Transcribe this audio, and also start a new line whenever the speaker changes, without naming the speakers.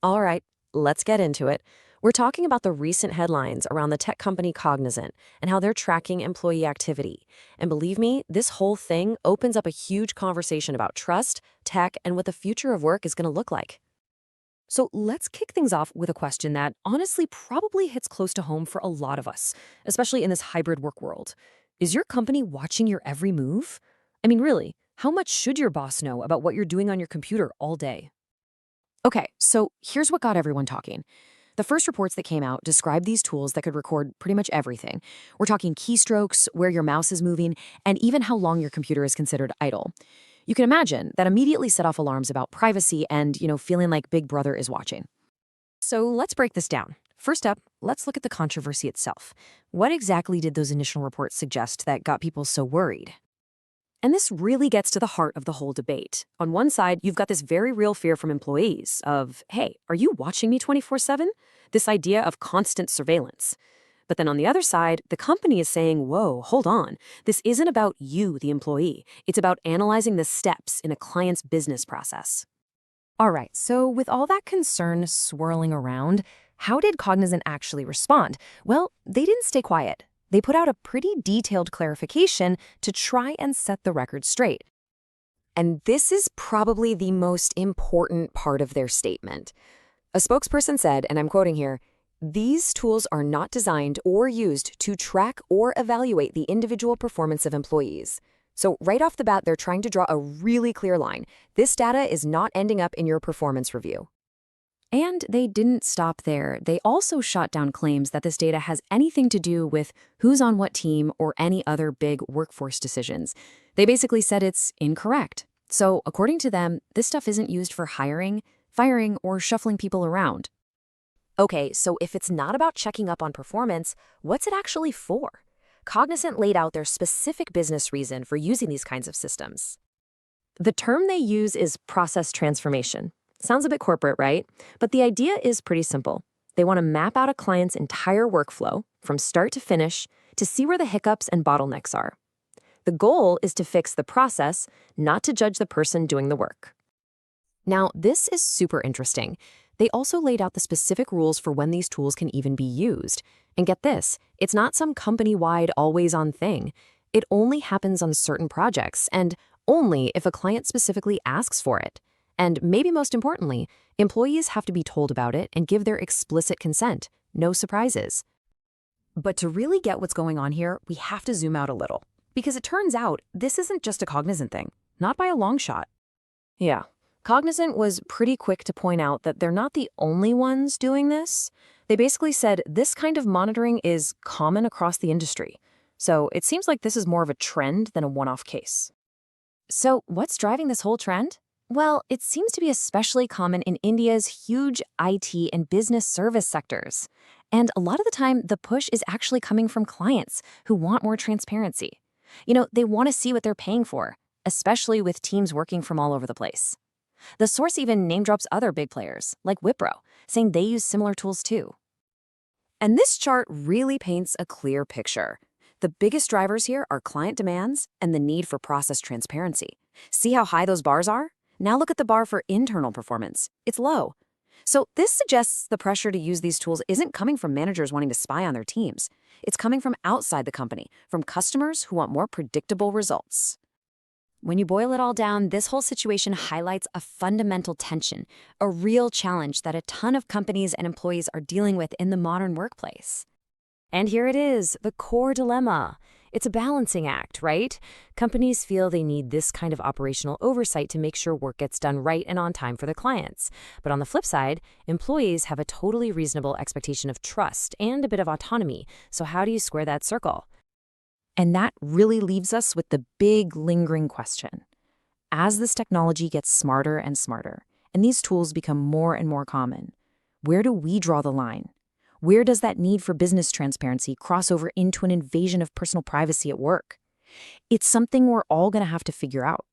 All right, let's get into it. We're talking about the recent headlines around the tech company Cognizant and how they're tracking employee activity. And believe me, this whole thing opens up a huge conversation about trust, tech, and what the future of work is going to look like. So let's kick things off with a question that honestly probably hits close to home for a lot of us, especially in this hybrid work world. Is your company watching your every move? I mean, really, how much should your boss know about what you're doing on your computer all day? Okay, so here's what got everyone talking. The first reports that came out described these tools that could record pretty much everything. We're talking keystrokes, where your mouse is moving, and even how long your computer is considered idle. You can imagine that immediately set off alarms about privacy and, feeling like Big Brother is watching. So let's break this down. First up, let's look at the controversy itself. What exactly did those initial reports suggest that got people so worried? And this really gets to the heart of the whole debate. On one side, you've got this very real fear from employees of, hey, are you watching me 24/7? This idea of constant surveillance. But then on the other side, the company is saying, whoa, hold on. This isn't about you, the employee. It's about analyzing the steps in a client's business process. All right, so with all that concern swirling around, how did Cognizant actually respond? Well, they didn't stay quiet. They put out a pretty detailed clarification to try and set the record straight. And this is probably the most important part of their statement. A spokesperson said, and I'm quoting here, "These tools are not designed or used to track or evaluate the individual performance of employees." So right off the bat, they're trying to draw a really clear line. This data is not ending up in your performance review. And they didn't stop there. They also shot down claims that this data has anything to do with who's on what team or any other big workforce decisions. They basically said it's incorrect. So according to them, this stuff isn't used for hiring, firing, or shuffling people around. Okay, so if it's not about checking up on performance, what's it actually for? Cognizant laid out their specific business reason for using these kinds of systems. The term they use is process transformation. Sounds a bit corporate, right? But the idea is pretty simple. They want to map out a client's entire workflow from start to finish to see where the hiccups and bottlenecks are. The goal is to fix the process, not to judge the person doing the work. Now, this is super interesting. They also laid out the specific rules for when these tools can even be used. And get this, it's not some company-wide always-on thing. It only happens on certain projects and only if a client specifically asks for it. And maybe most importantly, employees have to be told about it and give their explicit consent. No surprises. But to really get what's going on here, we have to zoom out a little. Because it turns out this isn't just a Cognizant thing. Not by a long shot. Yeah, Cognizant was pretty quick to point out that they're not the only ones doing this. They basically said this kind of monitoring is common across the industry. So it seems like this is more of a trend than a one-off case. So what's driving this whole trend? Well, it seems to be especially common in India's huge IT and business service sectors. And a lot of the time, the push is actually coming from clients who want more transparency. They want to see what they're paying for, especially with teams working from all over the place. The source even name drops other big players, like Wipro, saying they use similar tools too. And this chart really paints a clear picture. The biggest drivers here are client demands and the need for process transparency. See how high those bars are? Now look at the bar for internal performance. It's low. So this suggests the pressure to use these tools isn't coming from managers wanting to spy on their teams. It's coming from outside the company, from customers who want more predictable results. When you boil it all down, this whole situation highlights a fundamental tension, a real challenge that a ton of companies and employees are dealing with in the modern workplace. And here it is, the core dilemma. It's a balancing act, right? Companies feel they need this kind of operational oversight to make sure work gets done right and on time for their clients. But on the flip side, employees have a totally reasonable expectation of trust and a bit of autonomy. So how do you square that circle? And that really leaves us with the big lingering question. As this technology gets smarter and smarter, and these tools become more and more common, where do we draw the line? Where does that need for business transparency cross over into an invasion of personal privacy at work? It's something we're all going to have to figure out.